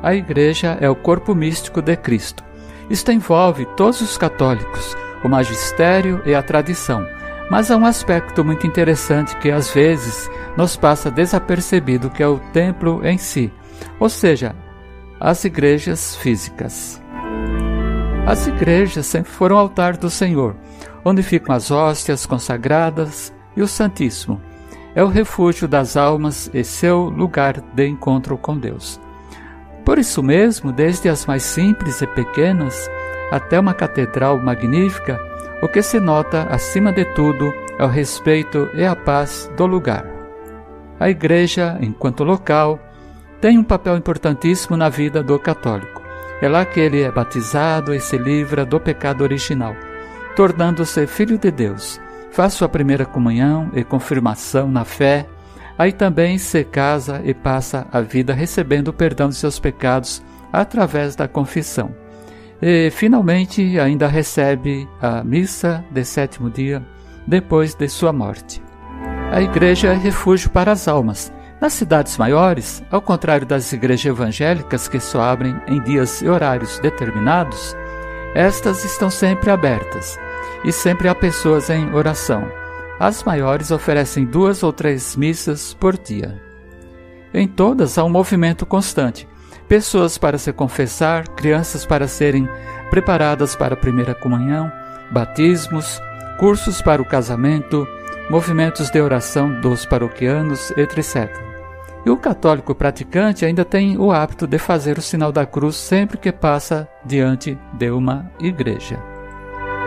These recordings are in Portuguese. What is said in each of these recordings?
a Igreja é o corpo místico de Cristo. Isto envolve todos os católicos, o magistério e a tradição, mas há um aspecto muito interessante que às vezes nos passa desapercebido, que é o templo em si, ou seja, as igrejas físicas. As igrejas sempre foram o altar do Senhor, onde ficam as hóstias consagradas e o Santíssimo. É o refúgio das almas e seu lugar de encontro com Deus. Por isso mesmo, desde as mais simples e pequenas até uma catedral magnífica, o que se nota, acima de tudo, é o respeito e a paz do lugar. A Igreja, enquanto local, tem um papel importantíssimo na vida do católico. É lá que ele é batizado e se livra do pecado original, tornando-se filho de Deus. Faz sua primeira comunhão e confirmação na fé. Aí também se casa e passa a vida recebendo o perdão de seus pecados através da confissão. E, finalmente, ainda recebe a missa de sétimo dia, depois de sua morte. A igreja é refúgio para as almas. Nas cidades maiores, ao contrário das igrejas evangélicas que só abrem em dias e horários determinados, estas estão sempre abertas e sempre há pessoas em oração. As maiores oferecem 2 ou 3 missas por dia. Em todas há um movimento constante. Pessoas para se confessar, crianças para serem preparadas para a primeira comunhão, batismos, cursos para o casamento, movimentos de oração dos paroquianos, etc. E o católico praticante ainda tem o hábito de fazer o sinal da cruz sempre que passa diante de uma igreja.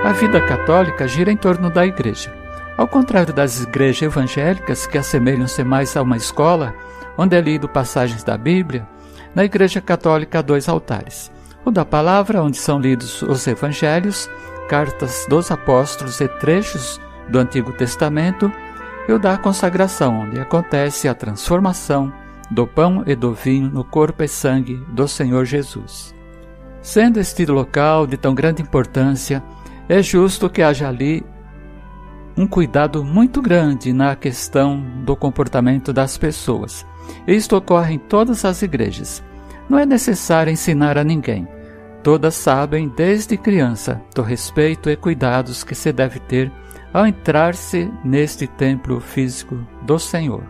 A vida católica gira em torno da igreja. Ao contrário das igrejas evangélicas, que assemelham-se mais a uma escola, onde é lido passagens da Bíblia, na Igreja Católica há 2 altares. O da palavra, onde são lidos os evangelhos, cartas dos apóstolos e trechos do Antigo Testamento, e o da consagração, onde acontece a transformação do pão e do vinho no corpo e sangue do Senhor Jesus. Sendo este local de tão grande importância, é justo que haja ali um cuidado muito grande na questão do comportamento das pessoas. Isto ocorre em todas as igrejas. Não é necessário ensinar a ninguém. Todas sabem desde criança do respeito e cuidados que se deve ter ao entrar-se neste templo físico do Senhor.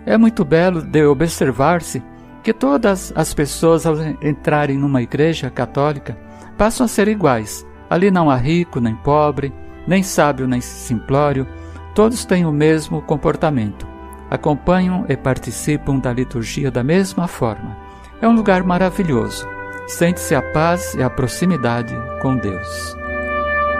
É muito belo de observar-se que todas as pessoas, ao entrarem numa igreja católica, passam a ser iguais. Ali não há rico nem pobre, nem sábio nem simplório, todos têm o mesmo comportamento. Acompanham e participam da liturgia da mesma forma. É um lugar maravilhoso. Sente-se a paz e a proximidade com Deus.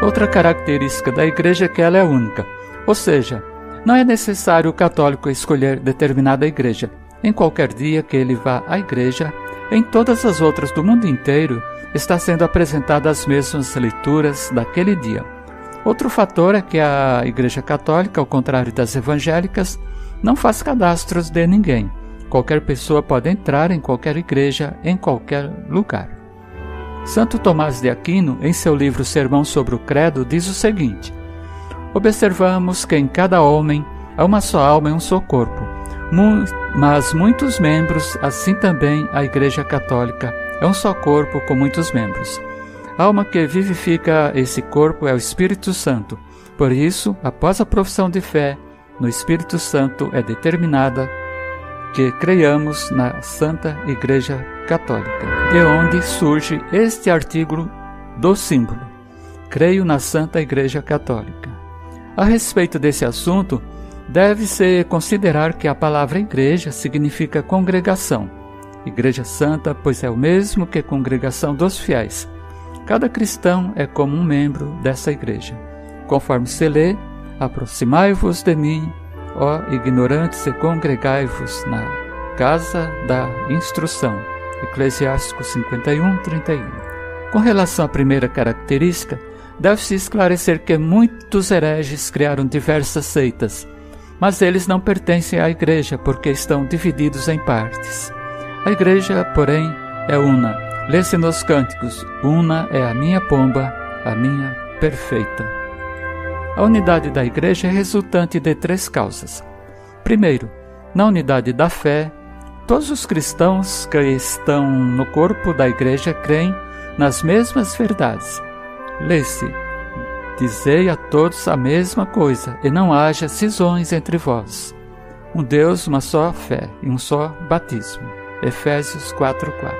Outra característica da igreja é que ela é única, ou seja, não é necessário o católico escolher determinada igreja. Em qualquer dia que ele vá à igreja, em todas as outras do mundo inteiro, está sendo apresentadas as mesmas leituras daquele dia. Outro fator é que a Igreja Católica, ao contrário das evangélicas, não faz cadastros de ninguém. Qualquer pessoa pode entrar em qualquer igreja, em qualquer lugar. Santo Tomás de Aquino, em seu livro Sermão sobre o Credo, diz o seguinte: observamos que em cada homem há uma só alma e um só corpo, mas muitos membros, assim também a Igreja Católica é um só corpo com muitos membros. A alma que vivifica esse corpo é o Espírito Santo. Por isso, após a profissão de fé no Espírito Santo, é determinada que creiamos na Santa Igreja Católica, de onde surge este artigo do símbolo: creio na Santa Igreja Católica. A respeito desse assunto, deve-se considerar que a palavra igreja significa congregação. Igreja Santa, pois é o mesmo que congregação dos fiéis. Cada cristão é como um membro dessa igreja. Conforme se lê: aproximai-vos de mim, ó ignorantes, e congregai-vos na casa da instrução. Eclesiástico 51:31. Com relação à primeira característica, deve-se esclarecer que muitos hereges criaram diversas seitas, mas eles não pertencem à igreja porque estão divididos em partes. A igreja, porém, é una. Lê-se nos cânticos: una é a minha pomba, a minha perfeita. A unidade da igreja é resultante de 3 causas. Primeiro, na unidade da fé, Todos os cristãos que estão no corpo da igreja creem nas mesmas verdades. Lê-se: dizei a todos a mesma coisa, e não haja cisões entre vós. Um Deus, uma só fé e um só batismo. Efésios 4:4.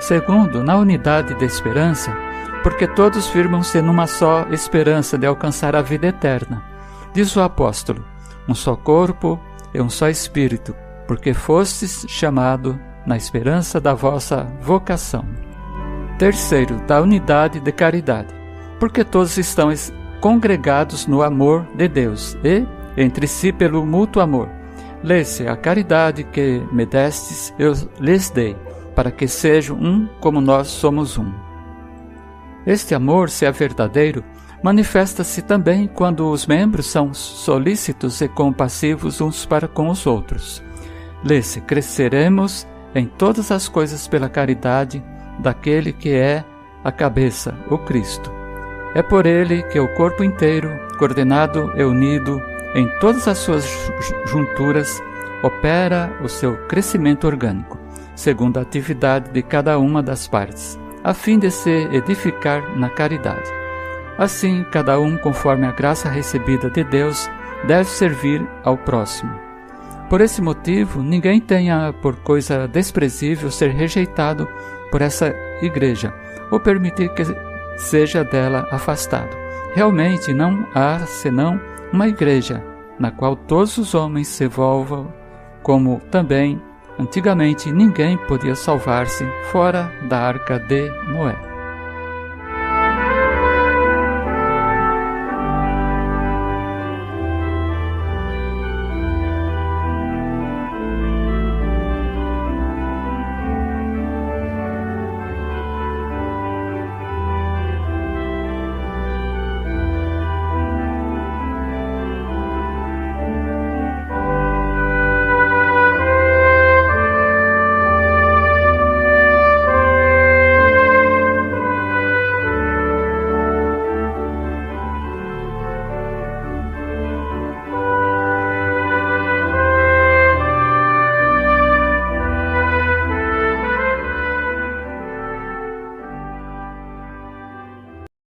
Segundo, na unidade da esperança, porque todos firmam-se numa só esperança de alcançar a vida eterna. Diz o apóstolo: um só corpo e um só espírito, porque fostes chamado na esperança da vossa vocação. Terceiro, da unidade de caridade, porque todos estão congregados no amor de Deus e entre si pelo mútuo amor. Lê-se: a caridade que me destes eu lhes dei, para que sejam um como nós somos um. Este amor, se é verdadeiro, manifesta-se também quando os membros são solícitos e compassivos uns para com os outros. Lê-se: cresceremos em todas as coisas pela caridade daquele que é a cabeça, o Cristo. É por ele que o corpo inteiro, coordenado e unido em todas as suas junturas, opera o seu crescimento orgânico, segundo a atividade de cada uma das partes, a fim de se edificar na caridade. Assim, cada um, conforme a graça recebida de Deus, deve servir ao próximo. Por esse motivo, ninguém tenha por coisa desprezível ser rejeitado por essa igreja, ou permitir que seja dela afastado. Realmente não há senão uma igreja, na qual todos os homens se envolvam, como também, antigamente, ninguém podia salvar-se fora da arca de Noé.